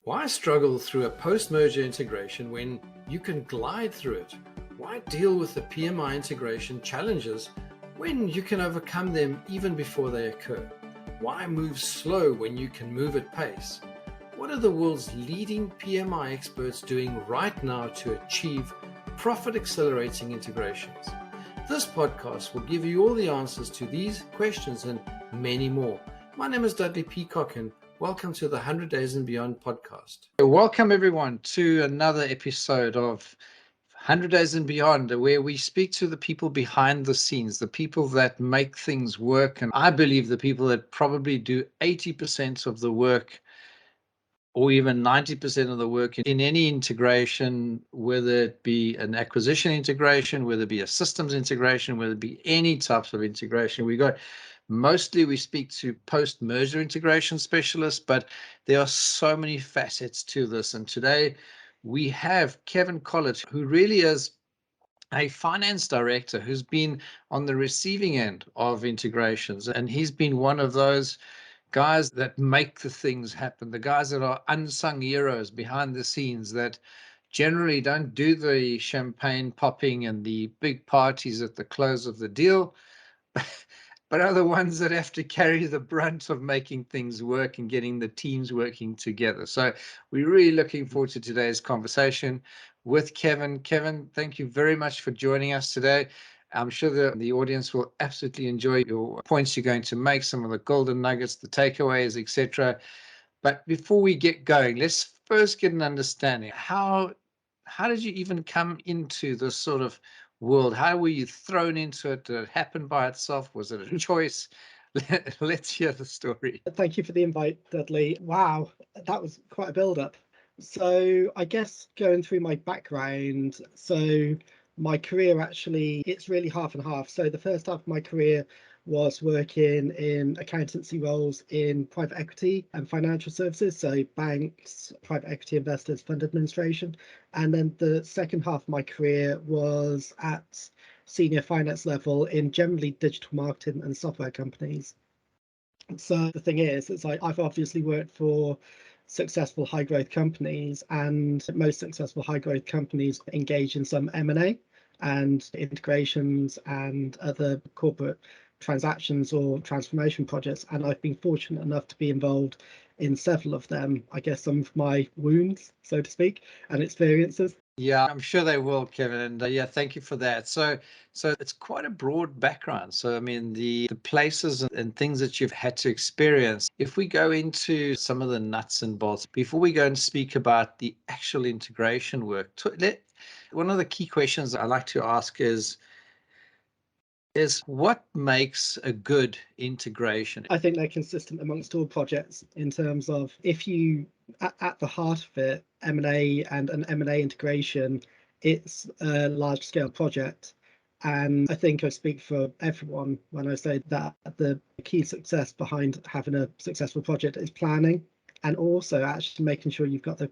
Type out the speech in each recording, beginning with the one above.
Why struggle through a post-merger integration when you can glide through it? Why deal with the PMI integration challenges when you can overcome them even before they occur? Why move slow when you can move at pace? What are the world's leading PMI experts doing right now to achieve profit-accelerating integrations? This podcast will give you all the answers to these questions and many more. My name is Dudley Peacock, and welcome to the 100 Days and Beyond podcast. Welcome, everyone, to another episode of 100 Days and Beyond, where we speak to the people behind the scenes, the people that make things work. And I believe the people that probably do 80% of the work or even 90% of the work in any integration, whether it be an acquisition integration, whether it be a systems integration, whether it be any types of integration. Mostly we speak to post-merger integration specialists, but there are so many facets to this. And today we have Kevin Collet, who really is a finance director who's been on the receiving end of integrations. And he's been one of those guys that make the things happen, the guys that are unsung heroes behind the scenes that generally don't do the champagne popping and the big parties at the close of the deal, but are the ones that have to carry the brunt of making things work and getting the teams working together. So we're really looking forward to today's conversation with Kevin. Kevin, thank you very much for joining us today. I'm sure the audience will absolutely enjoy your points you're going to make, some of the golden nuggets, the takeaways, etc. But before we get going, let's first get an understanding. How did you even come into this sort of world? How were you thrown into it? Did it happen by itself? Was it a choice? Let's hear the story. Thank you for the invite, Dudley. Wow, that was quite a build-up. So I guess going through my background, so my career actually, it's really half and half. So the first half of my career was working in accountancy roles in private equity and financial services, so banks, private equity investors, fund administration. And then the second half of my career was at senior finance level in generally digital marketing and software companies. So the thing is, it's like I've obviously worked for successful high growth companies, and most successful high growth companies engage in some M&A and integrations and other corporate transactions or transformation projects. And I've been fortunate enough to be involved in several of them. I guess some of my wounds, so to speak, and experiences. Yeah, I'm sure they will, Kevin. And yeah, thank you for that. So it's quite a broad background. So, I mean, the places and things that you've had to experience. If we go into some of the nuts and bolts, before we go and speak about the actual integration work, one of the key questions I like to ask is what makes a good integration? I think they're consistent amongst all projects in terms of if you, at the heart of it, M&A and an M&A integration, it's a large scale project. And I think I speak for everyone when I say that the key success behind having a successful project is planning, and also actually making sure you've got the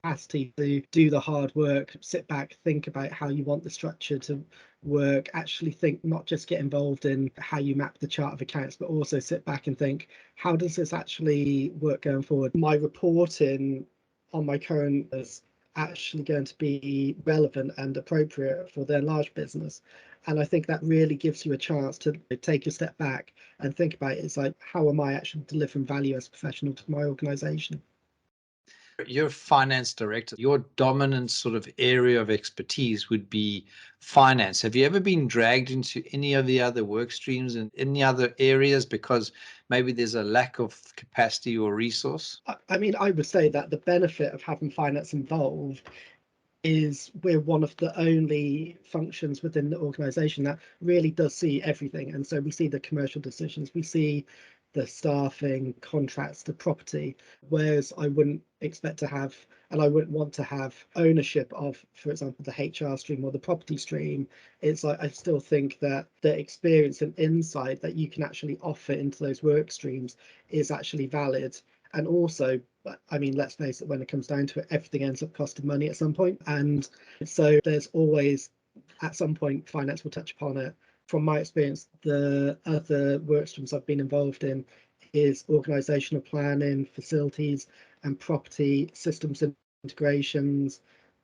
capacity to do the hard work, sit back, think about how you want the structure to work, actually think, not just get involved in how you map the chart of accounts, but also sit back and think, how does this actually work going forward? My reporting on my current is actually going to be relevant and appropriate for their large business. And I think that really gives you a chance to take a step back and think about it. It's like, how am I actually delivering value as a professional to my organization? You're a finance director. Your dominant sort of area of expertise would be finance. Have you ever been dragged into any of the other work streams and any other areas because maybe there's a lack of capacity or resource? I mean, I would say that the benefit of having finance involved is we're one of the only functions within the organization that really does see everything. And so we see the commercial decisions, we see the staffing, contracts, the property, whereas I wouldn't expect to have, and I wouldn't want to have ownership of, for example, the HR stream or the property stream. It's like, I still think that the experience and insight that you can actually offer into those work streams is actually valid. And also, I mean, let's face it, when it comes down to it, everything ends up costing money at some point. And so there's always, at some point, finance will touch upon it. From my experience, the other work streams I've been involved in, is organizational planning, facilities and property, systems integrations,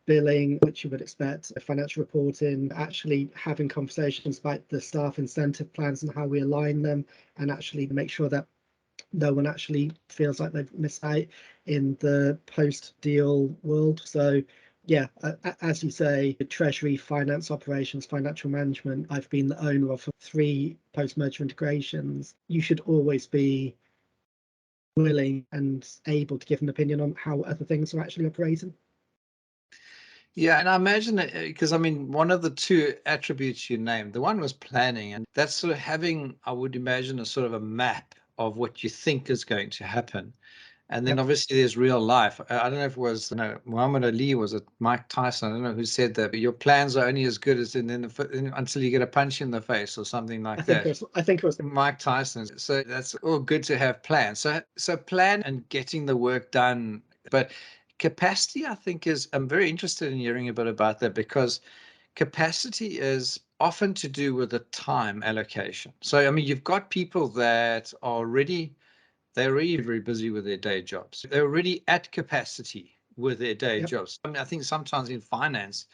billing, which you would expect, financial reporting, actually having conversations about the staff incentive plans and how we align them, and actually make sure that no one actually feels like they've missed out in the post-deal world. So yeah, as you say, treasury, finance operations, financial management, I've been the owner of 3 post-merger integrations. You should always be willing and able to give an opinion on how other things are actually operating. Yeah, and I imagine that because I mean, one of the 2 attributes you named, the one was planning, and that's sort of having, I would imagine, a sort of a map of what you think is going to happen. And then Yep. obviously there's real life. I don't know if it was, Muhammad Ali, was it Mike Tyson? I don't know who said that, but your plans are only as good as until you get a punch in the face or something like that. I think it was Mike Tyson. So that's all good to have plans. So plan and getting the work done. But capacity, I think, I'm very interested in hearing a bit about that, because capacity is often to do with the time allocation. So, I mean, you've got people that are they're already very busy with their day jobs. They're already at capacity with their day Yep. jobs. I mean, I think sometimes in finance,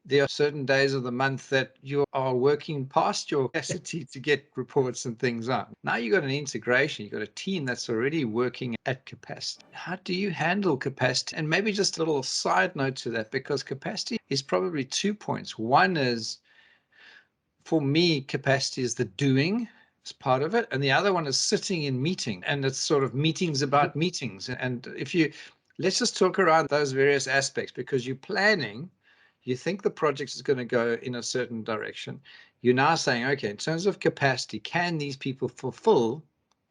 there are certain days of the month that you are working past your capacity to get reports and things on. Now you've got an integration, you've got a team that's already working at capacity. How do you handle capacity? And maybe just a little side note to that, because capacity is probably 2 points. One is, for me, capacity is the doing as part of it, and the other one is sitting in meeting, and it's sort of meetings about meetings. And let's just talk around those various aspects, because you're planning, you think the project is going to go in a certain direction. You're now saying, okay, in terms of capacity, can these people fulfill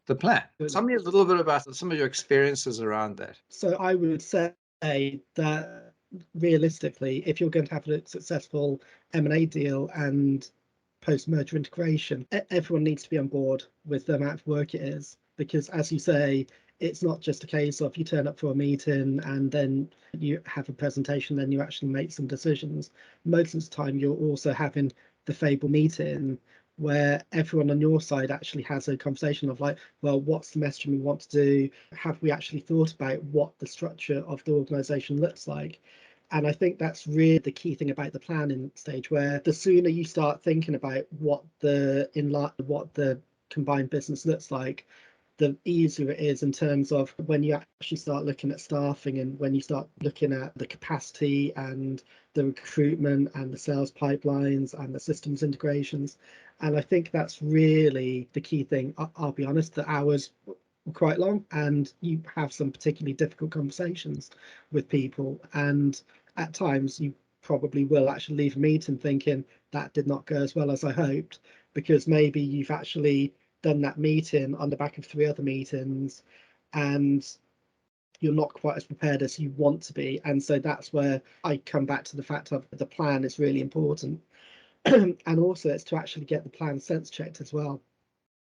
the plan? Tell me a little bit about some of your experiences around that. So I would say that realistically, if you're going to have a successful M&A deal and post-merger integration, everyone needs to be on board with the amount of work it is. Because as you say, it's not just a case of you turn up for a meeting and then you have a presentation, then you actually make some decisions. Most of the time, you're also having the Fable meeting where everyone on your side actually has a conversation of like, well, what's the messaging we want to do? Have we actually thought about what the structure of the organization looks like? And I think that's really the key thing about the planning stage, where the sooner you start thinking about what the combined business looks like, the easier it is in terms of when you actually start looking at staffing and when you start looking at the capacity and the recruitment and the sales pipelines and the systems integrations. And I think that's really the key thing. I'll be honest, the hours were quite long and you have some particularly difficult conversations with people. And at times you probably will actually leave a meeting thinking that did not go as well as I hoped, because maybe you've actually done that meeting on the back of 3 other meetings and you're not quite as prepared as you want to be. And so that's where I come back to the fact of the plan is really important. And also it's to actually get the plan sense checked as well.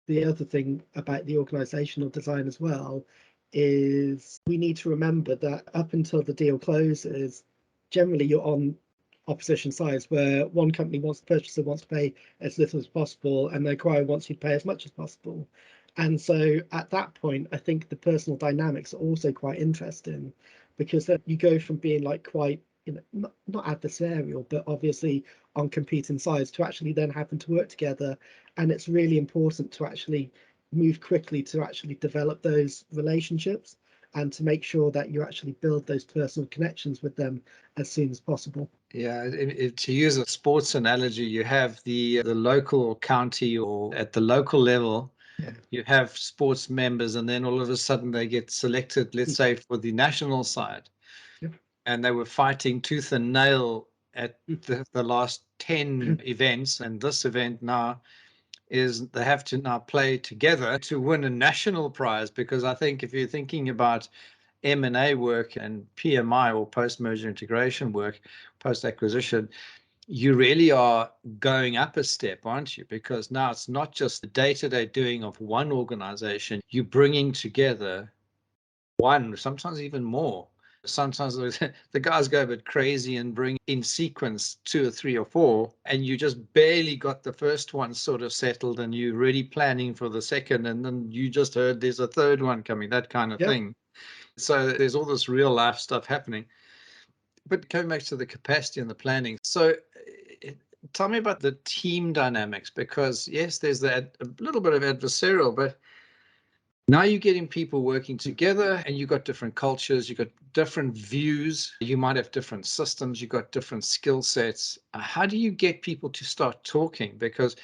The other thing about the organizational design as well is we need to remember that up until the deal closes, generally you're on opposition sides, where one company wants, the purchaser wants to pay as little as possible and the acquirer wants you to pay as much as possible. And so at that point, I think the personal dynamics are also quite interesting, because then you go from being like quite, not adversarial, but obviously on competing sides, to actually then having to work together. And it's really important to actually move quickly to actually develop those relationships and to make sure that you actually build those personal connections with them as soon as possible. Yeah, to use a sports analogy, you have the local or county, or at the local level, you have sports members, and then all of a sudden they get selected, let's say, for the national side. Yep. And they were fighting tooth and nail at the last 10 events. And this event now is they have to now play together to win a national prize. Because I think if you're thinking about M&A work and PMI, or post-merger integration work, post-acquisition, you really are going up a step, aren't you? Because now it's not just the day-to-day doing of one organization, you're bringing together one, sometimes even more Sometimes the guys go a bit crazy and bring in sequence 2 or 3 or 4, and you just barely got the first one sort of settled, and you're already planning for the second, and then you just heard there's a third one coming, that kind of Yeah. thing. So there's all this real life stuff happening. But coming back to the capacity and the planning, so tell me about the team dynamics, because yes, there's that a little bit of adversarial, but now you're getting people working together, and you've got different cultures, you've got different views, you might have different systems, you've got different skill sets. How do you get people to start talking? Because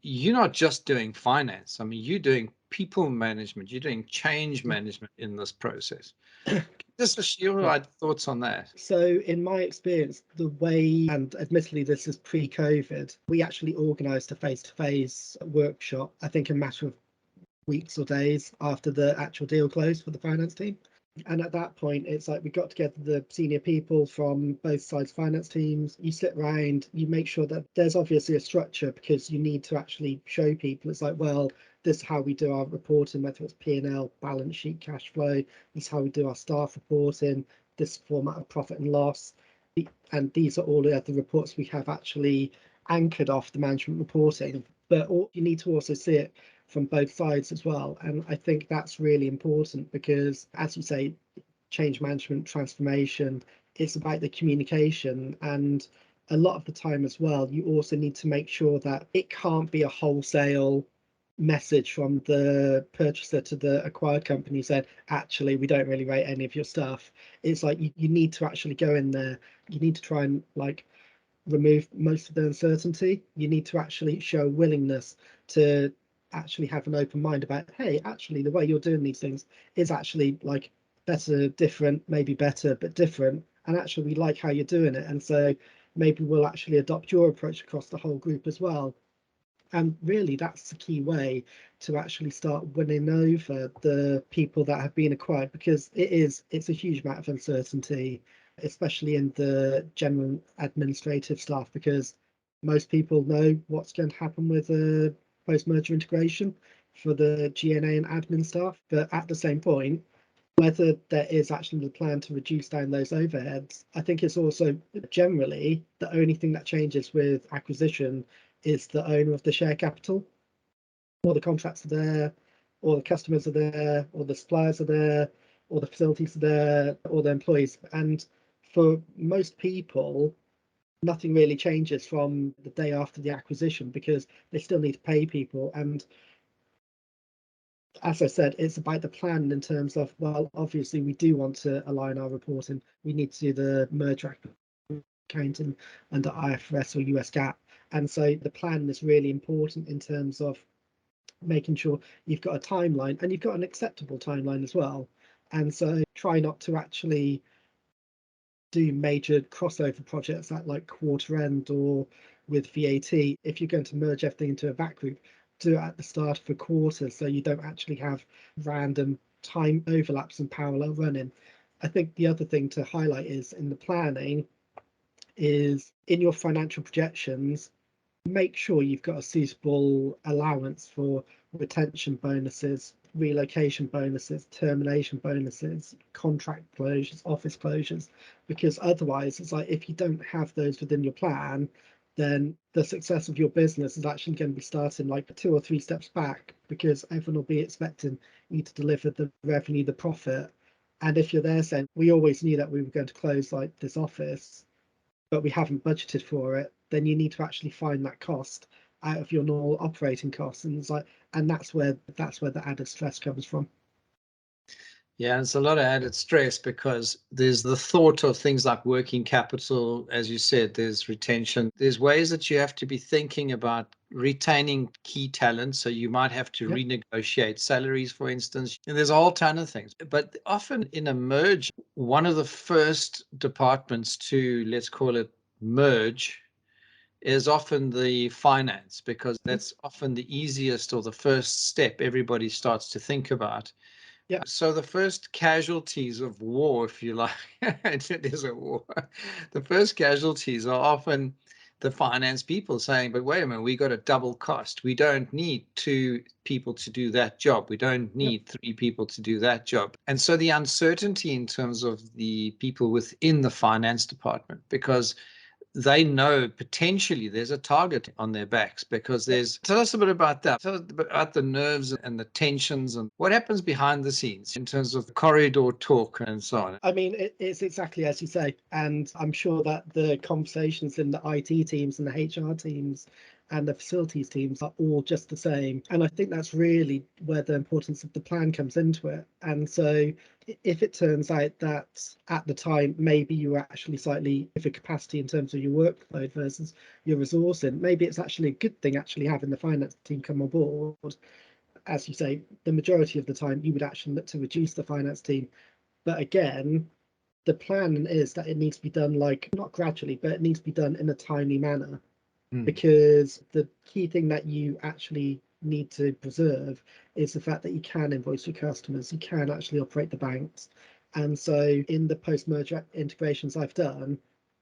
you're not just doing finance. I mean, you're doing people management, you're doing change management in this process. Just your thoughts on that. So in my experience, the way, and admittedly this is pre-COVID, we actually organised a face-to-face workshop, I think a matter of weeks or days after the actual deal closed for the finance team. And at that point, it's like we got together the senior people from both sides finance teams. You sit around, you make sure that there's obviously a structure, because you need to actually show people. It's like, well, this is how we do our reporting, whether it's P&L, balance sheet, cash flow. This is how we do our staff reporting, this format of profit and loss. And these are all the other reports we have actually anchored off the management reporting. But you need to also see it from both sides as well. And I think that's really important, because, as you say, change management, transformation, it's about the communication. And a lot of the time as well, you also need to make sure that it can't be a wholesale message from the purchaser to the acquired company saying, actually, we don't really rate any of your stuff. It's like you need to actually go in there, you need to try and like remove most of the uncertainty. You need to actually show willingness to actually have an open mind about, hey, actually the way you're doing these things is actually like better, different, maybe better but different, and actually we like how you're doing it, and so maybe we'll actually adopt your approach across the whole group as well. And really, that's the key way to actually start winning over the people that have been acquired, because it's a huge amount of uncertainty, especially in the general administrative staff, because most people know what's going to happen with a post-merger integration for the GNA and admin staff. But at the same point, whether there is actually a plan to reduce down those overheads, I think it's also generally the only thing that changes with acquisition is the owner of the share capital. All the contracts are there, all the customers are there, all the suppliers are there, all the facilities are there, all the employees. And for most people, nothing really changes from the day after the acquisition, because they still need to pay people. And as I said, it's about the plan in terms of, well, obviously we do want to align our reporting. We need to do the merger accounting under IFRS or US GAAP. And so the plan is really important in terms of making sure you've got a timeline, and you've got an acceptable timeline as well. And so try not to actually do major crossover projects at like quarter end or with VAT. If you're going to merge everything into a VAT group, do it at the start of a quarter, so you don't actually have random time overlaps and parallel running. I think the other thing to highlight is in the planning is in your financial projections, make sure you've got a suitable allowance for retention bonuses, relocation bonuses, termination bonuses, contract closures, office closures, because otherwise it's like if you don't have those within your plan, then the success of your business is actually going to be starting like 2 or 3 steps back, because everyone will be expecting you to deliver the revenue, the profit. And if you're there saying, we always knew that we were going to close like this office, but we haven't budgeted for it, then you need to actually find that cost out of your normal operating costs. And it's like, and that's where the added stress comes from. Yeah, it's a lot of added stress, because there's the thought of things like working capital, as you said, there's retention. There's ways that you have to be thinking about retaining key talent. So you might have to Yep. renegotiate salaries, for instance. And there's a whole ton of things. But often in a merge, one of the first departments to, let's call it, merge is often the finance, because that's often the easiest or the first step everybody starts to think about. Yeah. So the first casualties of war, if you like, it is a war. The first casualties are often the finance people saying, but wait a minute, we got a double cost. We don't need 2 people to do that job. We don't Yep. need 3 people to do that job. And so the uncertainty in terms of the people within the finance department, because they know potentially there's a target on their backs, because there's, tell us a bit about that. Tell us about the nerves and the tensions and what happens behind the scenes in terms of corridor talk and so on. I mean, it's exactly as you say, and I'm sure that the conversations in the IT teams and the HR teams and the facilities teams are all just the same. And I think that's really where the importance of the plan comes into it. And so if it turns out that at the time, maybe you were actually slightly over capacity in terms of your workload versus your resourcing, maybe it's actually a good thing actually having the finance team come on board. As you say, the majority of the time you would actually look to reduce the finance team. But again, the plan is that it needs to be done, like, not gradually, but it needs to be done in a timely manner, because the key thing that you actually need to preserve is the fact that you can invoice your customers, you can actually operate the banks. And so in the post-merger integrations I've done,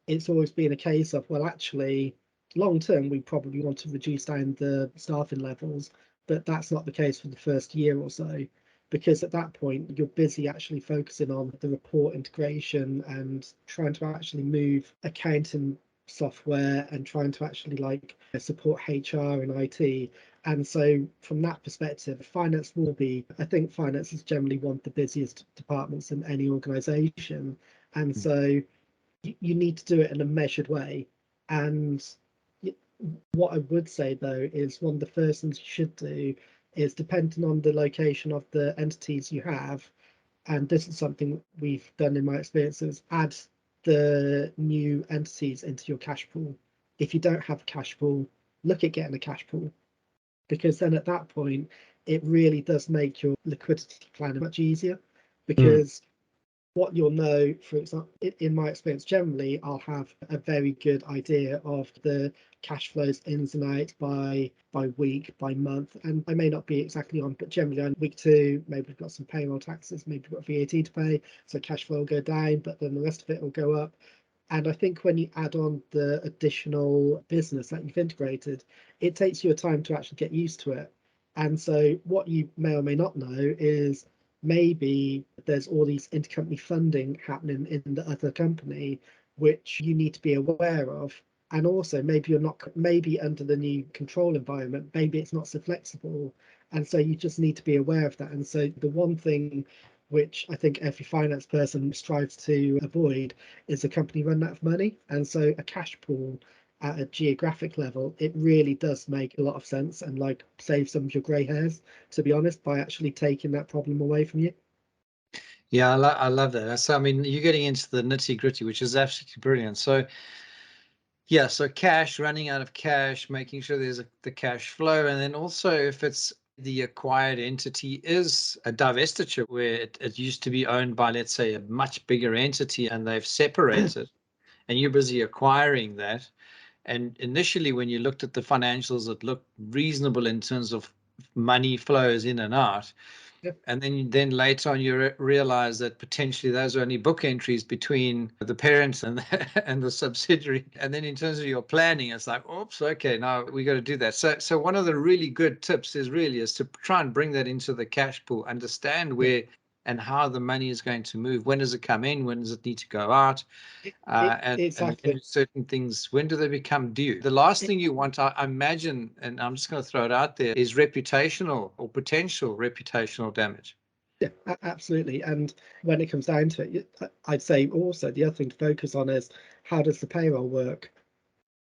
it's always been a case of, well, actually, long term, we probably want to reduce down the staffing levels, but that's not the case for the first year or so, because at that point you're busy actually focusing on the report integration and trying to actually move accounting software and trying to actually like support HR and IT. And so from that perspective, finance will be, I think finance is generally one of the busiest departments in any organization. And so you need to do it in a measured way. And what I would say though is one of the first things you should do is, depending on the location of the entities you have, and this is something we've done in my experiences, add the new entities into your cash pool. If you don't have a cash pool, look at getting a cash pool, because then at that point it really does make your liquidity planning much easier. Because what you'll know, for example, in my experience, generally, I'll have a very good idea of the cash flows ins and outs by week, by month, and I may not be exactly on, but generally on week 2, maybe we've got some payroll taxes, maybe we've got VAT to pay, so cash flow will go down, but then the rest of it will go up. And I think when you add on the additional business that you've integrated, it takes you a time to actually get used to it. And so what you may or may not know is, maybe there's all these intercompany funding happening in the other company, which you need to be aware of. And also maybe you're not, maybe under the new control environment, maybe it's not so flexible. And so you just need to be aware of that. And so the one thing which I think every finance person strives to avoid is a company running out of money. And so a cash pool at a geographic level, it really does make a lot of sense, and like save some of your grey hairs, to be honest, by actually taking that problem away from you. Yeah, I love that. So, I mean, you're getting into the nitty gritty, which is absolutely brilliant. So, yeah, so cash, running out of cash, making sure there's the cash flow. And then also, if it's the acquired entity is a divestiture where it used to be owned by, let's say, a much bigger entity, and they've separated and you're busy acquiring that. And initially, when you looked at the financials, it looked reasonable in terms of money flows in and out. Yep. And then later on, you realize that potentially those are only book entries between the parents and and the subsidiary. And then in terms of your planning, it's like, oops, okay, now we got to do that. So one of the really good tips is to try and bring that into the cash pool, understand where and how the money is going to move. When does it come in? When does it need to go out? And Exactly. certain things, when do they become due? The last thing you want, I imagine, and I'm just going to throw it out there, is reputational or potential reputational damage. Yeah, absolutely. And when it comes down to it, I'd say also the other thing to focus on is, how does the payroll work?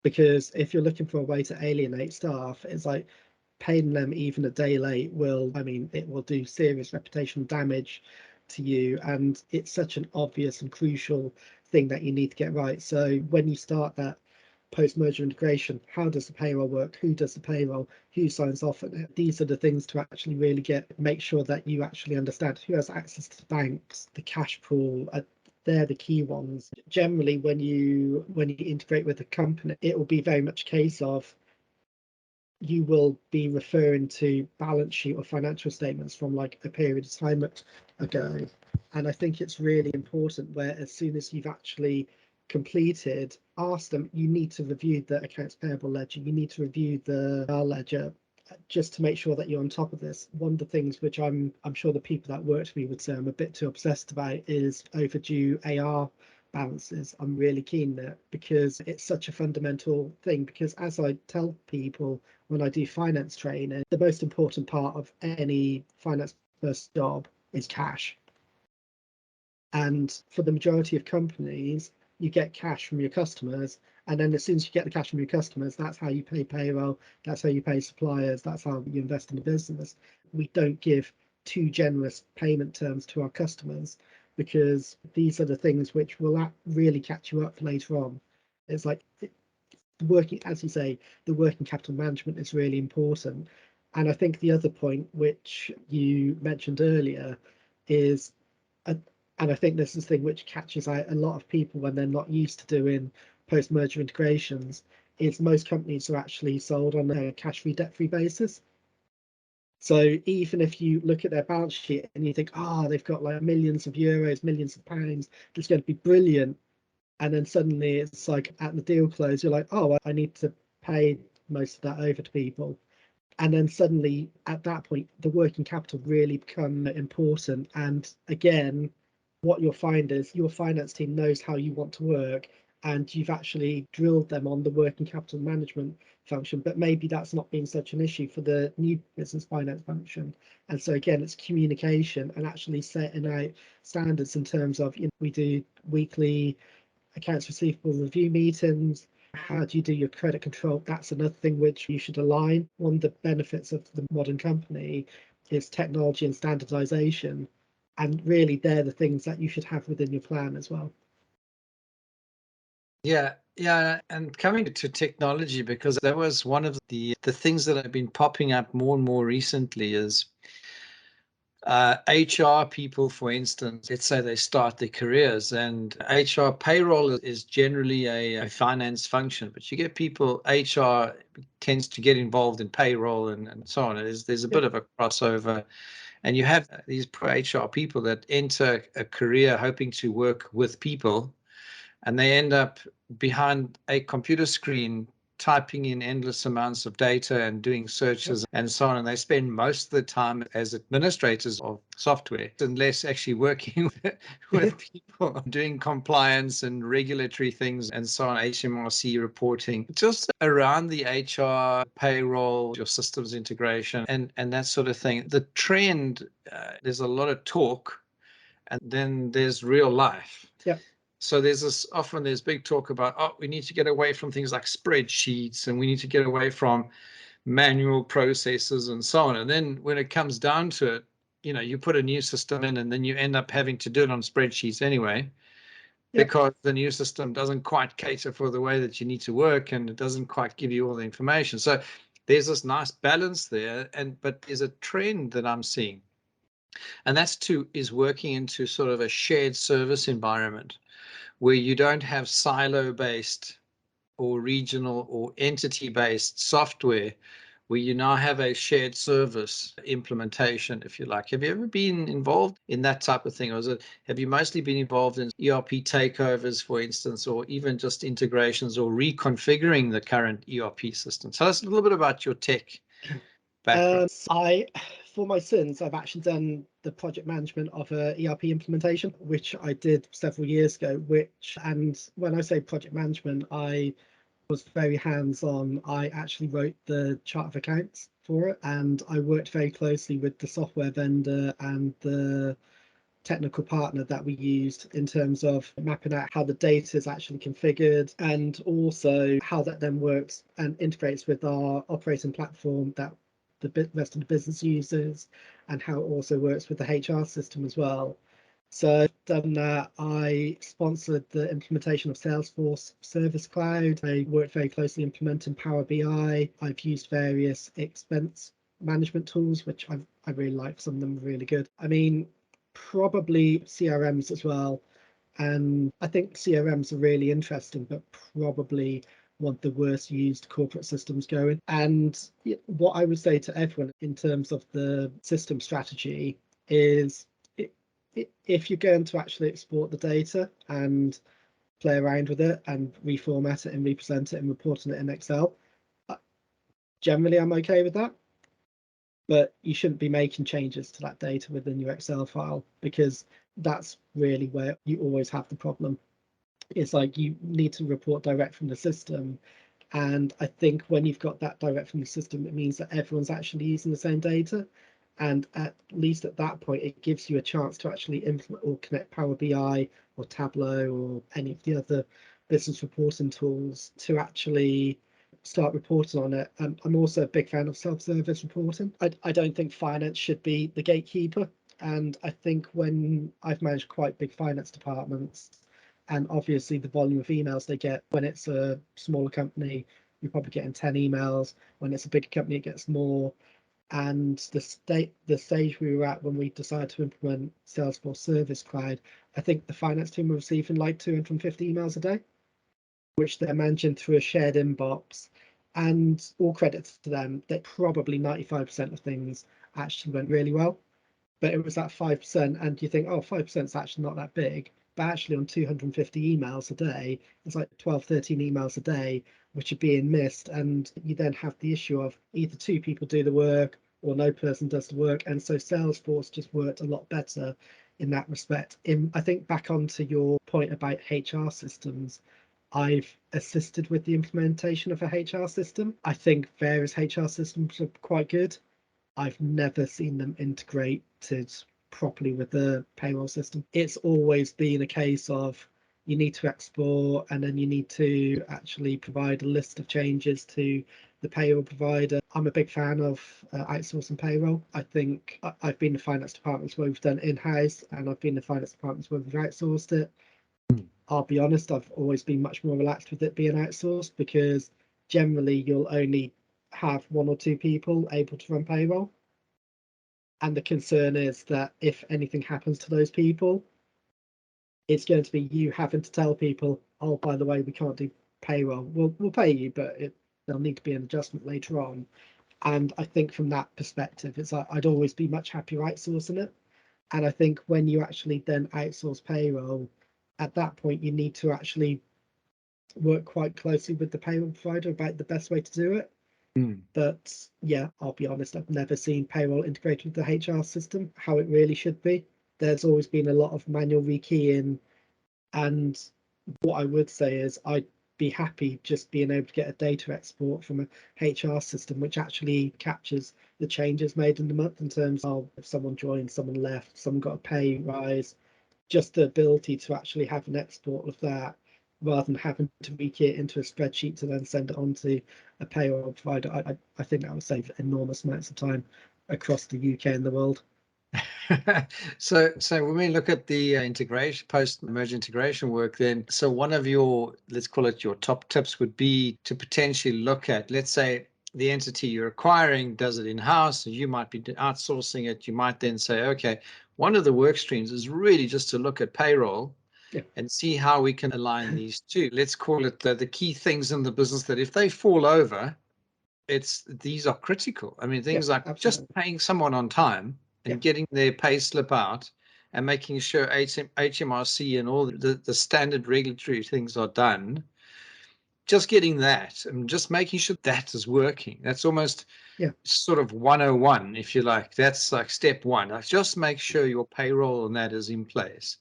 Because if you're looking for a way to alienate staff, it's like paying them even a day late will, I mean, it will do serious reputational damage to you. And it's such an obvious and crucial thing that you need to get right. So when you start that post-merger integration, how does the payroll work? Who does the payroll? Who signs off on it? These are the things to actually really make sure that you actually understand who has access to the banks, the cash pool. They're the key ones. Generally, when you integrate with a company, it will be very much a case of, you will be referring to balance sheet or financial statements from like a period of time ago. And I think it's really important where, as soon as you've actually completed, ask them, you need to review the accounts payable ledger, you need to review the AR ledger, just to make sure that you're on top of this. One of the things which I'm sure the people that work for me would say I'm a bit too obsessed about is overdue AR balances. I'm really keen there because it's such a fundamental thing, because as I tell people when I do finance training, the most important part of any finance first job is cash. And for the majority of companies, you get cash from your customers, and then as soon as you get the cash from your customers, that's how you pay payroll, that's how you pay suppliers, that's how you invest in the business. We don't give too generous payment terms to our customers, because these are the things which will really catch you up later on. It's like working, as you say, the working capital management is really important. And I think the other point which you mentioned earlier is, and I think this is the thing which catches out a lot of people when they're not used to doing post-merger integrations, is most companies are actually sold on a cash-free, debt-free basis. So even if you look at their balance sheet and you think, they've got like millions of euros, millions of pounds, it's going to be brilliant. And then suddenly it's like at the deal close, you're like, I need to pay most of that over to people. And then suddenly at that point, the working capital really become important. And again, what you'll find is your finance team knows how you want to work, and you've actually drilled them on the working capital management function, but maybe that's not been such an issue for the new business finance function. And so again, it's communication and actually setting out standards in terms of, we do weekly accounts receivable review meetings. How do you do your credit control? That's another thing which you should align. One of the benefits of the modern company is technology and standardization. And really, they're the things that you should have within your plan as well. Yeah, and coming to technology, because that was one of the things that have been popping up more and more recently is HR people, for instance, let's say they start their careers, and HR payroll is generally a finance function, but you get people, HR tends to get involved in payroll and so on. There's a bit of a crossover. And you have these HR people that enter a career hoping to work with people, and they end up behind a computer screen typing in endless amounts of data and doing searches and so on. And they spend most of the time as administrators of software and less actually working with people, doing compliance and regulatory things and so on, HMRC reporting, just around the HR, payroll, your systems integration and that sort of thing. The trend, there's a lot of talk and then there's real life. Yeah. So there's big talk about, we need to get away from things like spreadsheets and we need to get away from manual processes and so on. And then when it comes down to it, you put a new system in and then you end up having to do it on spreadsheets anyway, because the new system doesn't quite cater for the way that you need to work and it doesn't quite give you all the information. So there's this nice balance there, but there's a trend that I'm seeing. And is working into sort of a shared service environment, where you don't have silo-based or regional or entity-based software, where you now have a shared service implementation, if you like. Have you ever been involved in that type of thing? Or have you mostly been involved in ERP takeovers, for instance, or even just integrations or reconfiguring the current ERP system? Tell us a little bit about your tech background. For my sins, I've actually done the project management of a ERP implementation, which I did several years ago, and when I say project management, I was very hands-on. I actually wrote the chart of accounts for it, and I worked very closely with the software vendor and the technical partner that we used in terms of mapping out how the data is actually configured, and also how that then works and integrates with our operating platform that the rest of the business uses, and how it also works with the HR system as well. So I've done that. I sponsored the implementation of Salesforce Service Cloud. I worked very closely implementing Power BI. I've used various expense management tools, which I really like. Some of them are really good. I mean, probably CRMs as well. And I think CRMs are really interesting, but probably one of the worst used corporate systems going. And what I would say to everyone in terms of the system strategy is, if you're going to actually export the data and play around with it and reformat it and represent it and report on it in Excel. Generally, I'm okay with that. But you shouldn't be making changes to that data within your Excel file, because that's really where you always have the problem. It's like you need to report direct from the system. And I think when you've got that direct from the system, it means that everyone's actually using the same data. And at least at that point, it gives you a chance to actually implement or connect Power BI or Tableau or any of the other business reporting tools to actually start reporting on it. I'm also a big fan of self-service reporting. I don't think finance should be the gatekeeper. And I think when I've managed quite big finance departments, and obviously the volume of emails they get, when it's a smaller company, you're probably getting 10 emails. When it's a bigger company, it gets more. And the stage we were at when we decided to implement Salesforce Service Cloud, I think the finance team were receiving like 250 emails a day, which they're managing through a shared inbox. And all credit to them, that probably 95% of things actually went really well. But it was that 5%, and you think, oh, 5% is actually not that big. But actually on 250 emails a day, it's like 12, 13 emails a day, which are being missed. And you then have the issue of either two people do the work or no person does the work. And so Salesforce just worked a lot better in that respect. I think back onto your point about HR systems, I've assisted with the implementation of a HR system. I think various HR systems are quite good. I've never seen them integrated properly with the payroll system. It's always been a case of you need to export, and then you need to actually provide a list of changes to the payroll provider. I'm a big fan of outsourcing payroll. I think I've been in finance departments where we've done in-house, and I've been in finance departments where we've outsourced it. I'll be honest, I've always been much more relaxed with it being outsourced, because generally you'll only have one or two people able to run payroll. And the concern is that if anything happens to those people, it's going to be you having to tell people, oh, by the way, we can't do payroll. We'll pay you, but there'll need to be an adjustment later on. And I think from that perspective, it's like I'd always be much happier outsourcing it. And I think when you actually then outsource payroll, at that point, you need to actually work quite closely with the payroll provider about the best way to do it. But yeah, I'll be honest, I've never seen payroll integrated with the HR system how it really should be. There's always been a lot of manual rekeying. And what I would say is I'd be happy just being able to get a data export from a HR system which actually captures the changes made in the month in terms of if someone joined, someone left, someone got a pay rise, just the ability to actually have an export of that rather than having to rekey it into a spreadsheet to then send it on to a payroll provider. I think that would save enormous amounts of time across the UK and the world. So when we look at the integration, post-merge integration work, then so one of your, let's call it your top tips, would be to potentially look at, let's say the entity you're acquiring does it in-house, and you might be outsourcing it. You might then say, okay, one of the work streams is really just to look at payroll and see how we can align these two. Let's call it the key things in the business that if they fall over, these are critical. I mean, things like absolutely. just paying someone on time and getting their pay slip out and making sure HMRC and all the standard regulatory things are done. Just getting that and just making sure that is working. That's almost sort of 101, if you like. That's like step one. Like just make sure your payroll and that is in place.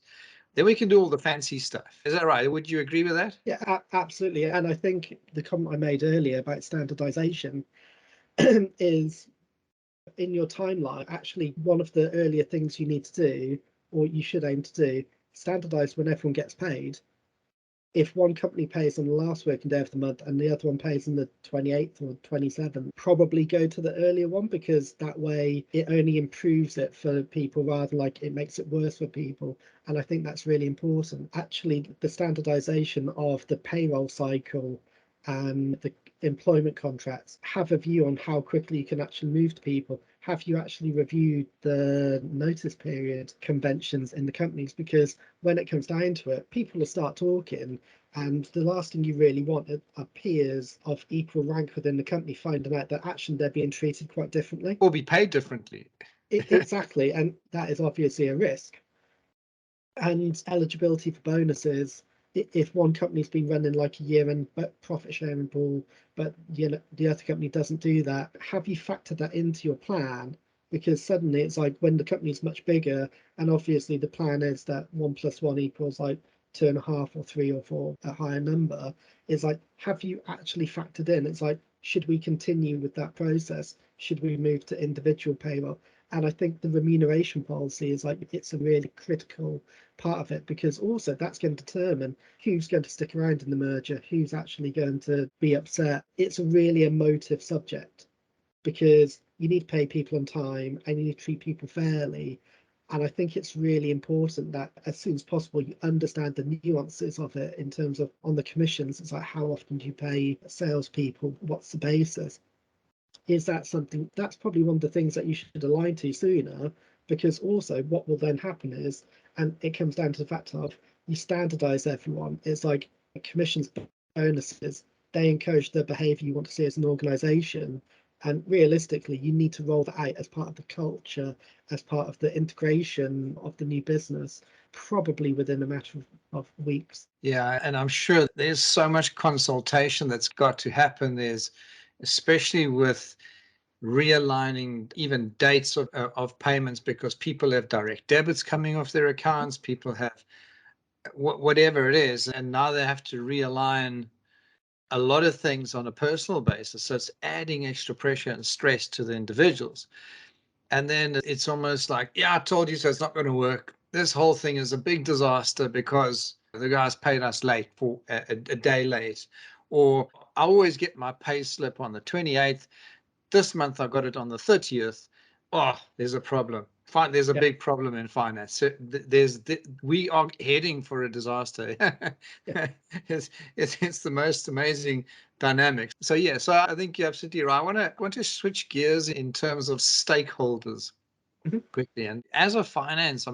Then we can do all the fancy stuff. Is that right? Would you agree with that? Yeah, absolutely. And I think the comment I made earlier about standardization is in your timeline, actually one of the earlier things you need to do, or you should aim to do, standardize when everyone gets paid. If one company pays on the last working day of the month and the other one pays on the 28th or 27th, probably go to the earlier one, because that way it only improves it for people rather than like it makes it worse for people. And I think that's really important. Actually, the standardization of the payroll cycle and the employment contracts, have a view on how quickly you can actually move to people. Have you actually reviewed the notice period conventions in the companies? Because when it comes down to it, people will start talking, and the last thing you really want are peers of equal rank within the company finding out that actually they're being treated quite differently. Or be paid differently. Exactly, and that is obviously a risk. And eligibility for bonuses, if one company's been running like a year-end profit sharing pool, but the other company doesn't do that, have you factored that into your plan? Because suddenly it's like when the company's much bigger, and obviously the plan is that 1 + 1 equals like 2.5 or 3 or 4, a higher number. Is like, have you actually factored in? It's like, should we continue with that process? Should we move to individual payroll? And I think the remuneration policy is like, it's a really critical part of it, because also that's going to determine who's going to stick around in the merger, who's actually going to be upset. It's a really emotive subject, because you need to pay people on time and you need to treat people fairly. And I think it's really important that as soon as possible you understand the nuances of it in terms of on the commissions. It's like, how often do you pay salespeople? What's the basis? Is that something that's probably one of the things that you should align to sooner? Because also what will then happen is, and it comes down to the fact of, you standardize everyone. It's like commissions, bonuses, they encourage the behavior you want to see as an organization. And realistically, you need to roll that out as part of the culture, as part of the integration of the new business, probably within a matter of weeks. Yeah, and I'm sure there's so much consultation that's got to happen. There's, especially with realigning even dates of payments, because people have direct debits coming off their accounts, people have whatever it is, and now they have to realign a lot of things on a personal basis. So it's adding extra pressure and stress to the individuals. And then it's almost like, yeah, I told you so, it's not going to work. This whole thing is a big disaster because the guys paid us late, for a day late. Or I always get my pay slip on the 28th. This month I got it on the 30th. Oh, there's a problem. There's a big problem in finance. So we are heading for a disaster. It's the most amazing dynamics. So yeah, so I think you're absolutely right. I want to switch gears in terms of stakeholders quickly. And as a finance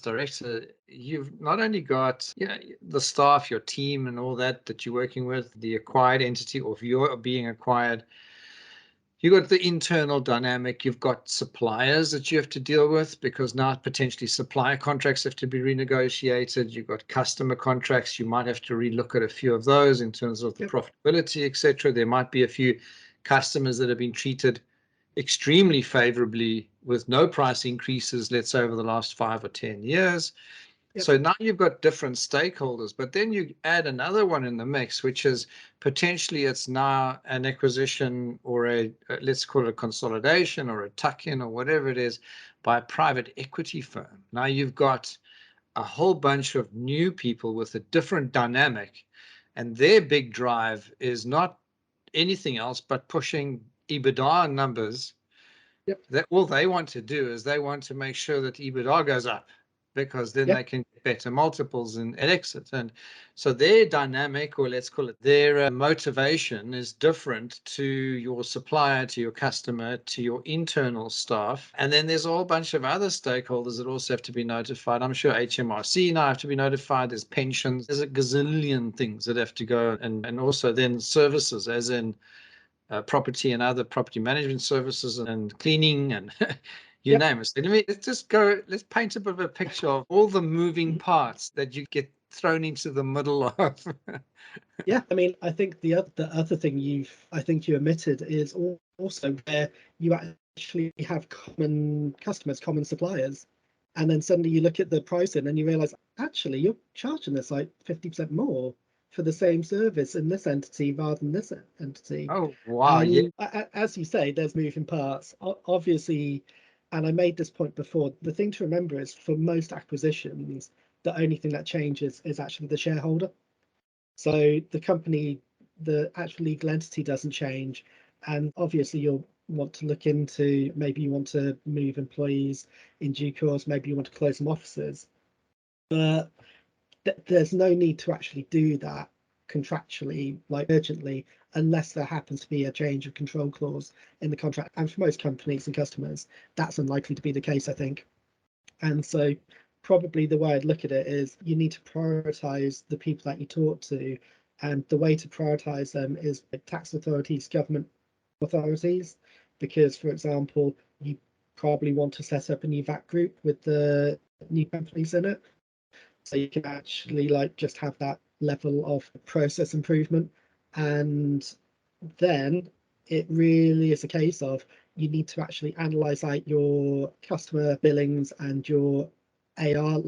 director, you've not only got the staff, your team, and all that you're working with, the acquired entity, or if you're being acquired. You've got the internal dynamic. You've got suppliers that you have to deal with, because now potentially supplier contracts have to be renegotiated. You've got customer contracts. You might have to relook at a few of those in terms of the profitability, etc. There might be a few customers that have been treated extremely favorably with no price increases, let's say over the last 5 or 10 years. So now you've got different stakeholders, but then you add another one in the mix, which is potentially it's now an acquisition or let's call it a consolidation or a tuck-in or whatever it is, by a private equity firm. Now you've got a whole bunch of new people with a different dynamic, and their big drive is not anything else but pushing EBITDA numbers. That all they want to do is they want to make sure that EBITDA goes up, because then they can get better multiples and exit. And so their dynamic, or let's call it their motivation, is different to your supplier, to your customer, to your internal staff. And then there's a whole bunch of other stakeholders that also have to be notified. I'm sure HMRC now have to be notified. There's pensions. There's a gazillion things that have to go, and also then services, as in property and other property management services and cleaning and you name it. So let's paint a bit of a picture of all the moving parts that you get thrown into the middle of. I think the other thing I think you omitted is also where you actually have common customers, common suppliers, and then suddenly you look at the pricing and you realize, actually you're charging us like 50% more for the same service in this entity rather than this entity. Oh, wow. As you say, there's moving parts, obviously. And I made this point before. The thing to remember is, for most acquisitions, the only thing that changes is actually the shareholder. So the company, the actual legal entity doesn't change. And obviously you'll want to look into, maybe you want to move employees in due course, maybe you want to close some offices. But there's no need to actually do that contractually, like urgently, unless there happens to be a change of control clause in the contract. And for most companies and customers, that's unlikely to be the case, I think. And so probably the way I'd look at it is, you need to prioritize the people that you talk to, and the way to prioritize them is tax authorities, government authorities, because, for example, you probably want to set up a new VAT group with the new companies in it, so you can actually just have that level of process improvement. And then it really is a case of you need to actually analyze out your customer billings and your AR,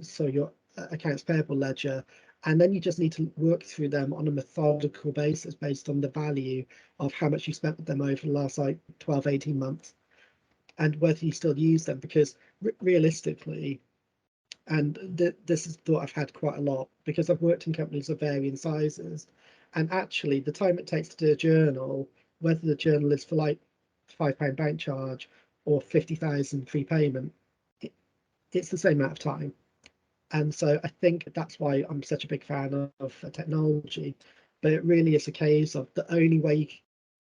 so your accounts payable ledger, and then you just need to work through them on a methodical basis based on the value of how much you spent with them over the last like 12, 18 months, and whether you still use them. Because realistically, and this is thought I've had quite a lot because I've worked in companies of varying sizes, and actually the time it takes to do a journal, whether the journal is for like £5 bank charge or 50,000 prepayment, it's the same amount of time. And so I think that's why I'm such a big fan of technology. But it really is a case of the only way you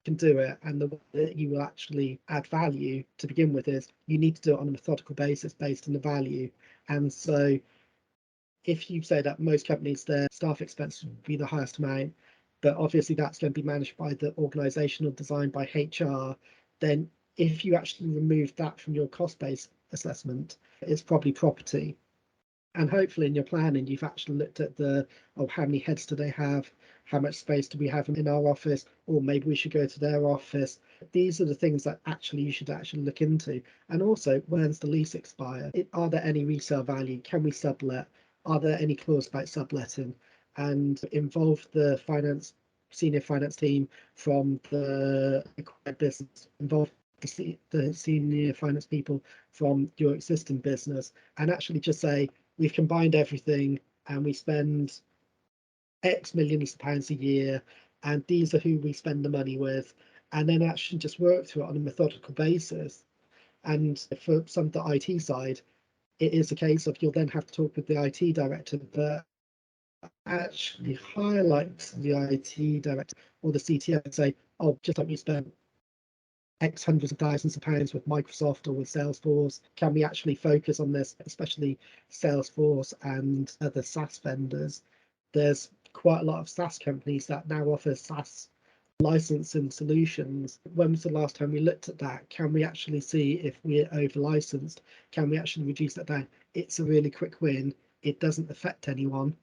can do it and the way that you will actually add value to begin with is you need to do it on a methodical basis based on the value. And so if you say that most companies, their staff expense would be the highest amount, but obviously that's going to be managed by the organizational design by HR, then if you actually remove that from your cost base assessment, it's probably property. And hopefully in your planning, you've actually looked at how many heads do they have? How much space do we have in our office? Or maybe we should go to their office. These are the things that actually you should actually look into. And also, when's the lease expire? Are there any resale value? Can we sublet? Are there any clause about subletting? And involve the senior finance team from the acquired business, involve the senior finance people from your existing business, and actually just say, we've combined everything and we spend X millions of pounds a year, and these are who we spend the money with, and then actually just work through it on a methodical basis. And for some of the IT side, it is a case of you'll then have to talk with the IT director, but actually highlight the IT director or the CTO and say, oh, just like we spent X hundreds of thousands of pounds with Microsoft or with Salesforce, can we actually focus on this, especially Salesforce and other SaaS vendors? There's quite a lot of SaaS companies that now offer SaaS licensing solutions. When was the last time we looked at that? Can we actually see if we're over licensed? Can we actually reduce that down? It's a really quick win. It doesn't affect anyone.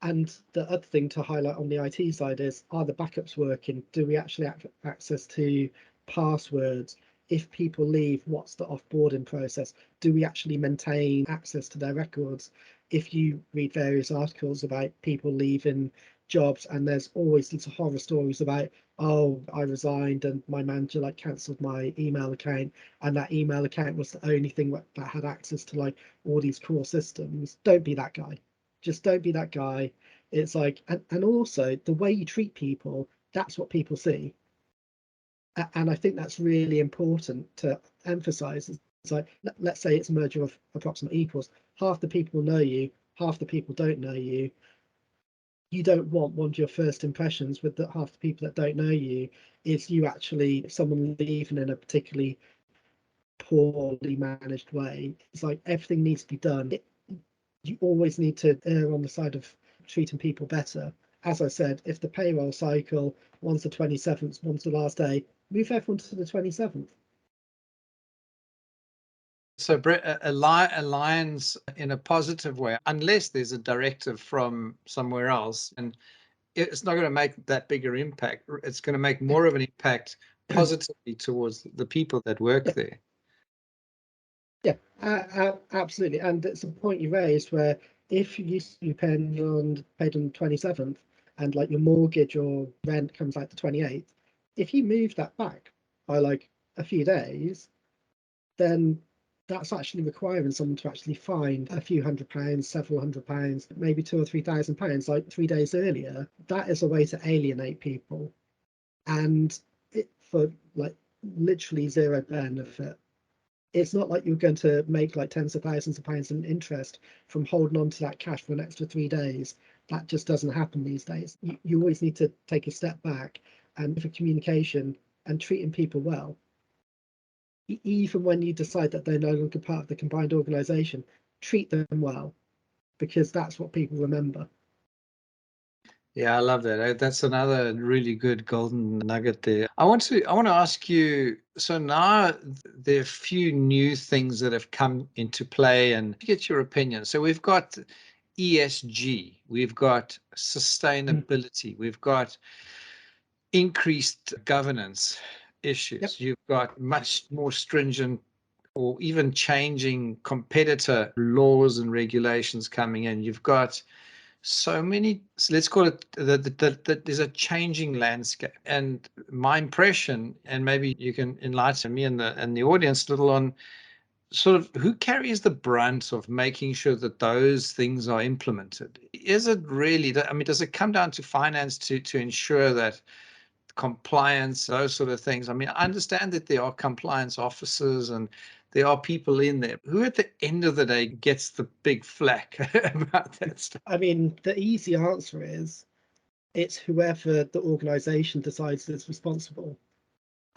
And the other thing to highlight on the IT side is, are the backups working? Do we actually have access to passwords? If people leave, what's the offboarding process? Do we actually maintain access to their records? If you read various articles about people leaving jobs, and there's always these horror stories about, oh, I resigned and my manager like cancelled my email account, and that email account was the only thing that had access to like all these core systems. Don't be that guy. Just don't be that guy. It's like, and also the way you treat people, that's what people see. And I think that's really important to emphasize. It's like, let's say it's a merger of approximate equals. Half the people know you, half the people don't know you. You don't want one of your first impressions with half the people that don't know you is you actually someone leaving in a particularly poorly managed way. It's like everything needs to be done. You always need to err on the side of treating people better. As I said, if the payroll cycle, one's the 27th, one's the last day, move everyone to the 27th. So Brett, aligns in a positive way, unless there's a directive from somewhere else, and it's not going to make that bigger impact. It's going to make more of an impact positively towards the people that work there. Yeah, absolutely. And it's a point you raised where if you used to be paid on the 27th and like your mortgage or rent comes out the 28th, if you move that back by like a few days, then that's actually requiring someone to actually find a few £100s, several £100s, maybe £2,000 or £3,000, like 3 days earlier. That is a way to alienate people, and for like literally zero benefit. It's not like you're going to make like tens of thousands of pounds in interest from holding on to that cash for an extra 3 days. That just doesn't happen these days. You always need to take a step back and for communication and treating people well. Even when you decide that they're no longer part of the combined organisation, treat them well, because that's what people remember. Yeah, I love that. That's another really good golden nugget there. I want to ask you, so now there are a few new things that have come into play and get your opinion. So we've got ESG, we've got sustainability, we've got increased governance issues. Yep. You've got much more stringent or even changing competitor laws and regulations coming in. You've got so many, so let's call it that there's a changing landscape. And my impression, and maybe you can enlighten me and the audience a little on sort of who carries the brunt of making sure that those things are implemented. Is it really, I mean, does it come down to finance to ensure that compliance, those sort of things? I mean, I understand that there are compliance officers and there are people in there. Who at the end of the day gets the big flack about that stuff? I mean, the easy answer is it's whoever the organization decides is responsible.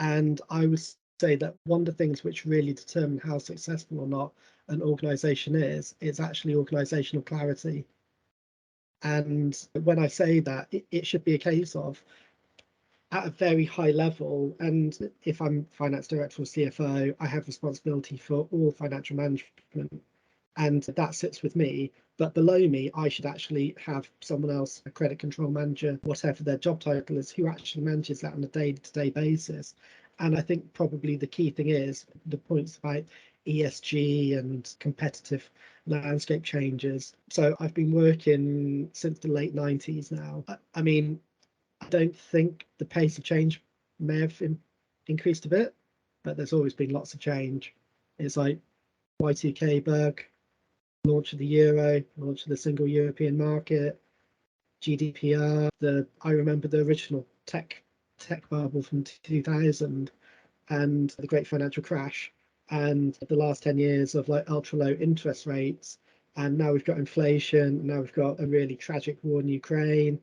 And I would say that one of the things which really determine how successful or not an organization is actually organizational clarity. And when I say that, it should be a case of at a very high level, and if I'm finance director or CFO, I have responsibility for all financial management, and that sits with me. But below me, I should actually have someone else, a credit control manager, whatever their job title is, who actually manages that on a day-to-day basis. And I think probably the key thing is the points about ESG and competitive landscape changes. So I've been working since the late 90s now. I mean, I don't think the pace of change may have increased a bit, but there's always been lots of change. It's like Y2K bug, launch of the euro, launch of the single European market, GDPR. I remember the original tech bubble from 2000 and the great financial crash, and the last 10 years of like ultra low interest rates. And now we've got inflation. Now we've got a really tragic war in Ukraine,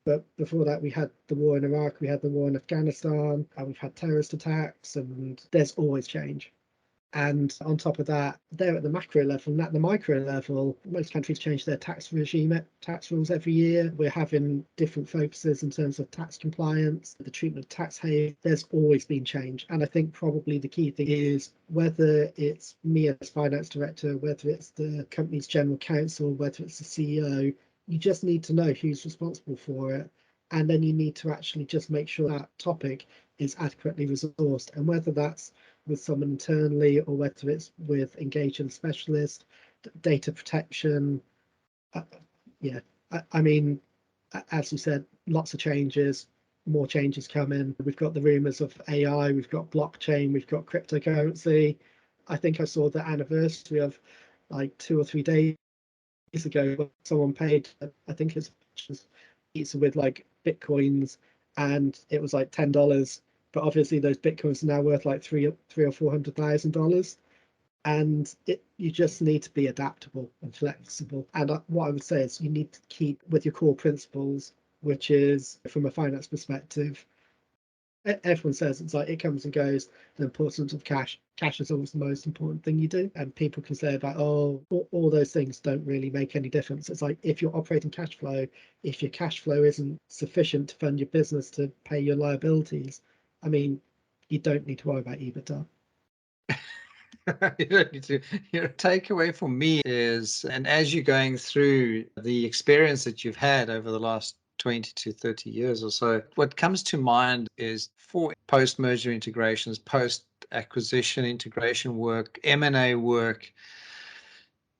but before that, we had the war in Iraq, we had the war in Afghanistan, and we've had terrorist attacks, and there's always change. And on top of that, they're at the macro level, and at the micro level, most countries change their tax regime, tax rules every year. We're having different focuses in terms of tax compliance, the treatment of tax haven. There's always been change. And I think probably the key thing is whether it's me as finance director, whether it's the company's general counsel, whether it's the CEO, you just need to know who's responsible for it. And then you need to actually just make sure that topic is adequately resourced. And whether that's with someone internally or whether it's with engaging a specialist, data protection. I mean, as you said, lots of changes, more changes coming. We've got the rumors of AI, we've got blockchain, we've got cryptocurrency. I think I saw the anniversary of like 2 or 3 days ago, someone paid, I think it's pizza with like bitcoins, and it was like $10. But obviously those bitcoins are now worth like three or $400,000, and you just need to be adaptable and flexible. And what I would say is you need to keep with your core principles, which is from a finance perspective. Everyone says it's like it comes and goes. The importance of cash is always the most important thing you do, and people can say about, oh, all those things don't really make any difference. It's like if you're operating cash flow, if your cash flow isn't sufficient to fund your business to pay your liabilities, I mean, you don't need to worry about EBITDA. You don't need to. Your takeaway for me is, and as you're going through the experience that you've had over the last 20 to 30 years or so, what comes to mind is for post-merger integrations, post-acquisition integration work, M&A work,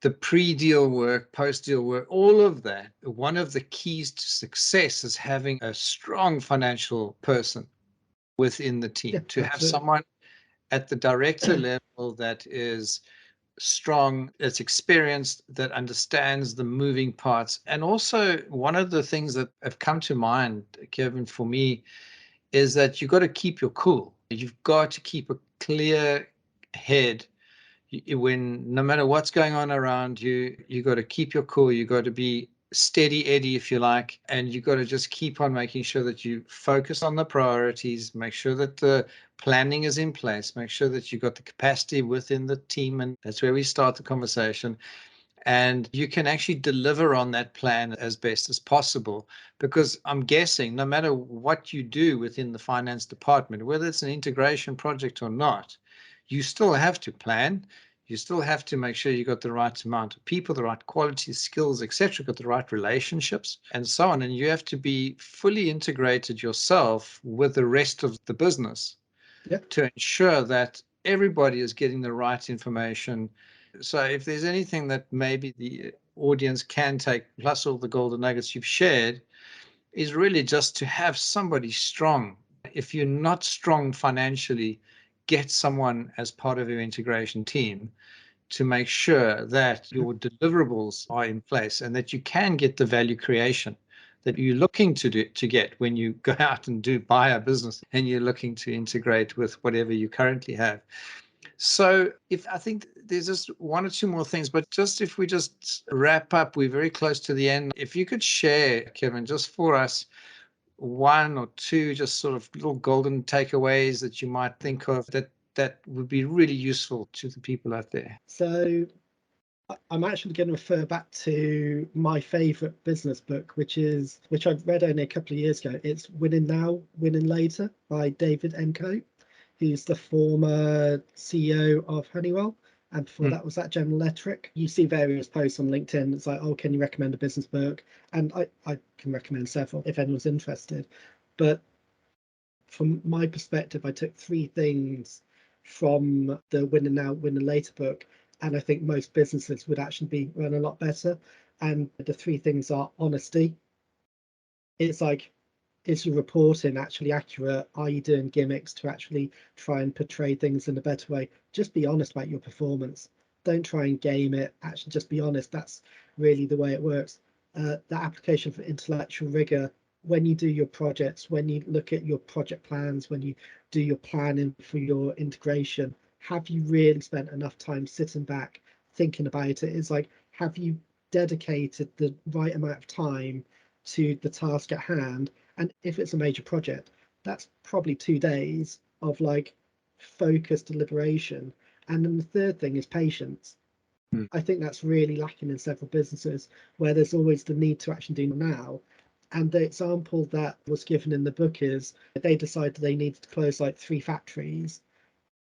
the pre-deal work, post-deal work, all of that, one of the keys to success is having a strong financial person within the team, Yeah, to have absolutely. someone at the director level that is strong, that's experienced, that understands the moving parts. And also, one of the things that have come to mind, Kevin, for me, is that you've got to keep your cool. You've got to keep a clear head when no matter what's going on around you. You got to keep your cool. You got to be steady Eddie, if you like, and you got to just keep on making sure that you focus on the priorities, make sure that the planning is in place, make sure that you've got the capacity within the team, and that's where we start the conversation. And you can actually deliver on that plan as best as possible, because I'm guessing no matter what you do within the finance department, whether it's an integration project or not, you still have to plan, You still have to make sure you got the right amount of people, the right quality, skills, etc., got the right relationships, and so on. And you have to be fully integrated yourself with the rest of the business to ensure that everybody is getting the right information. So if there's anything that maybe the audience can take, plus all the golden nuggets you've shared, is really just to have somebody strong. If you're not strong financially, get someone as part of your integration team to make sure that your deliverables are in place and that you can get the value creation that you're looking to get when you go out and buy a business and you're looking to integrate with whatever you currently have. So I think there's just one or two more things, but just if we just wrap up, we're very close to the end. If you could share, Kevin, just for us, one or two just sort of little golden takeaways that you might think of that would be really useful to the people out there. So I'm actually going to refer back to my favorite business book, which I've read only a couple of years ago. It's Winning Now, Winning Later by David M. Cope, who's the former CEO of Honeywell. And before that was at General Electric. You see various posts on LinkedIn. It's like, oh, can you recommend a business book? And I can recommend several if anyone's interested. But from my perspective, I took three things from the Winning Now, Winning Later book. And I think most businesses would actually be run a lot better. And the three things are honesty. It's like, is your reporting actually accurate? Are you doing gimmicks to actually try and portray things in a better way? Just be honest about your performance. Don't try and game it. Actually, just be honest. That's really the way it works. The application for intellectual rigor, when you do your projects, when you look at your project plans, when you do your planning for your integration, have you really spent enough time sitting back thinking about it? It's like, have you dedicated the right amount of time to the task at hand? And if it's a major project, that's probably 2 days of like focused deliberation. And then the third thing is patience. I think that's really lacking in several businesses where there's always the need to actually do now. And the example that was given in the book is they decided they needed to close like 3 factories.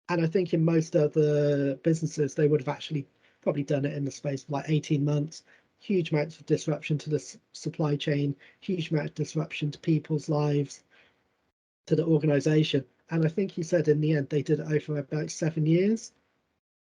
And I think in most other businesses, they would have actually probably done it in the space of like 18 months. Huge amounts of disruption to the supply chain, huge amount of disruption to people's lives, to the organization. And I think he said in the end, they did it over about 7 years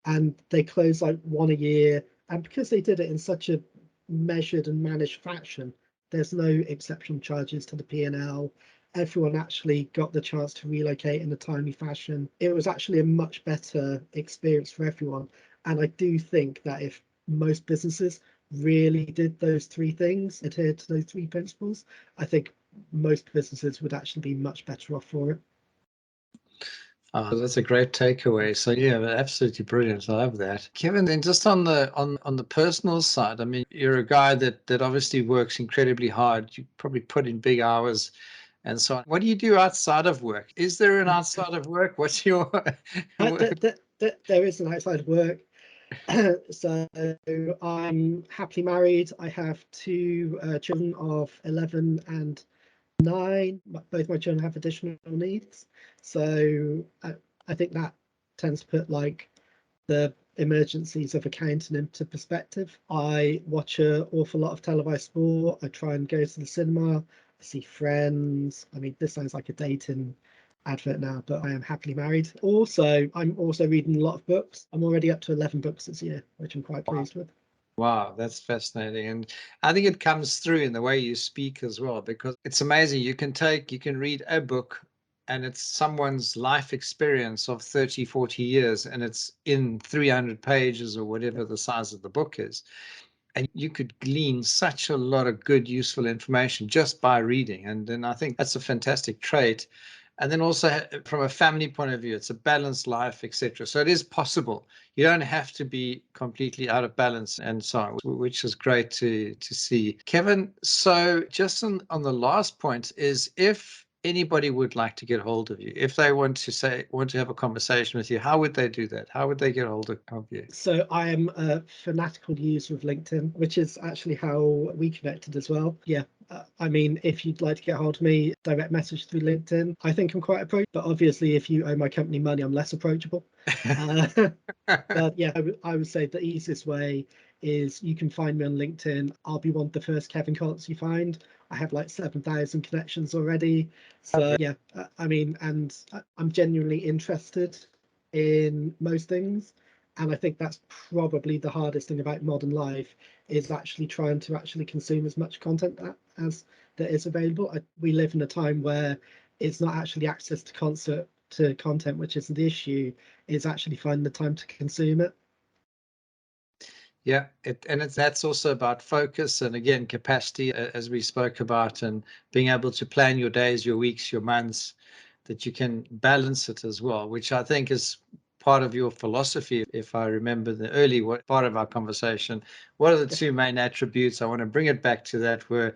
and they closed like 1 a year. And because they did it in such a measured and managed fashion, there's no exceptional charges to the P&L. Everyone actually got the chance to relocate in a timely fashion. It was actually a much better experience for everyone. And I do think that if most businesses really did those 3 things, adhered to those 3 principles, I think most businesses would actually be much better off for it. Oh, that's a great takeaway. So yeah, absolutely brilliant. I love that. Kevin, then just on the personal side, I mean, you're a guy that obviously works incredibly hard. You probably put in big hours and so on. What do you do outside of work? Is there an outside of work? What's your There is an outside of work. So I'm happily married. I have 2 children of 11 and 9. Both my children have additional needs. So I think that tends to put like the emergencies of accounting into perspective. I watch an awful lot of televised sport. I try and go to the cinema. I see friends. I mean, this sounds like a dating advert now, but I am happily married. Also, I'm also reading a lot of books. I'm already up to 11 books this year, which I'm quite pleased with. Wow, that's fascinating. And I think it comes through in the way you speak as well, because it's amazing. You can read a book and it's someone's life experience of 30, 40 years, and it's in 300 pages or whatever the size of the book is. And you could glean such a lot of good, useful information just by reading. And I think that's a fantastic trait. And then also from a family point of view, it's a balanced life, etc. So it is possible. You don't have to be completely out of balance and so on, which is great to see. Kevin, so just on the last point is if anybody would like to get hold of you, if they want to have a conversation with you, how would they do that? How would they get hold of you? So I am a fanatical user of LinkedIn, which is actually how we connected as well. Yeah. I mean, if you'd like to get hold of me, direct message through LinkedIn. I think I'm quite approachable, but obviously if you owe my company money, I'm less approachable. But yeah, I would say the easiest way is you can find me on LinkedIn. I'll be one of the first Kevin Collets you find. I have like 7,000 connections already. So yeah, I mean, and I'm genuinely interested in most things. And I think that's probably the hardest thing about modern life, is actually trying to actually consume as much content as there is available. We live in a time where it's not actually access to content which is the issue, is actually finding the time to consume it. Yeah, that's also about focus and, again, capacity, as we spoke about, and being able to plan your days, your weeks, your months, that you can balance it as well, which I think is part of your philosophy. If I remember the early part of our conversation, what are the two main attributes? I want to bring it back to that, were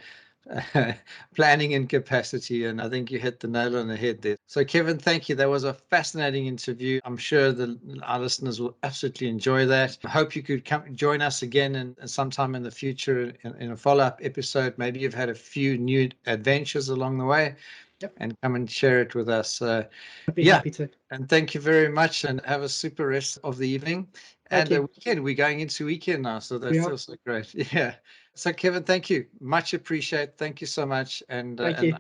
planning and capacity, and I think you hit the nail on the head there. So Kevin, thank you. That was a fascinating interview. I'm sure our listeners will absolutely enjoy that. I hope you could come join us again and sometime in the future in a follow-up episode. Maybe you've had a few new adventures along the way. Yep. And come and share it with us. I'd be happy to. And thank you very much, and have a super rest of the evening. Thank And you. the weekend, we're going into weekend now, so that's also great. Yeah. So Kevin, thank you. Much appreciate. Thank you so much. And thank you.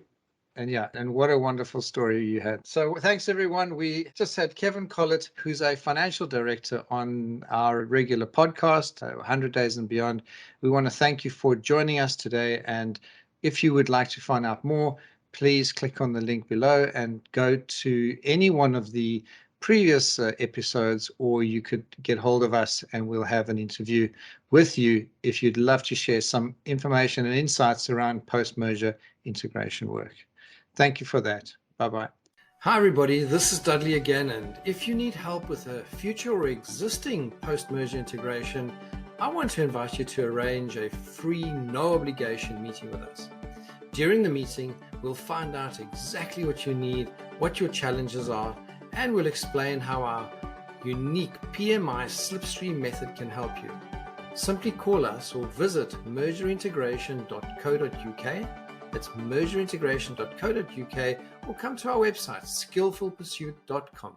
And what a wonderful story you had. So thanks, everyone. We just had Kevin Collet, who's a financial director, on our regular podcast, 100 Days and Beyond. We want to thank you for joining us today. And if you would like to find out more, please click on the link below and go to any one of the previous episodes, or you could get hold of us and we'll have an interview with you if you'd love to share some information and insights around post-merger integration work. Thank you for that. Bye-bye. Hi everybody, this is Dudley again, and if you need help with a future or existing post-merger integration, I want to invite you to arrange a free, no obligation meeting with us. During the meeting, we'll find out exactly what you need, what your challenges are, and we'll explain how our unique PMI slipstream method can help you. Simply call us or visit mergerintegration.co.uk. That's mergerintegration.co.uk, or come to our website, skillfulpursuit.com.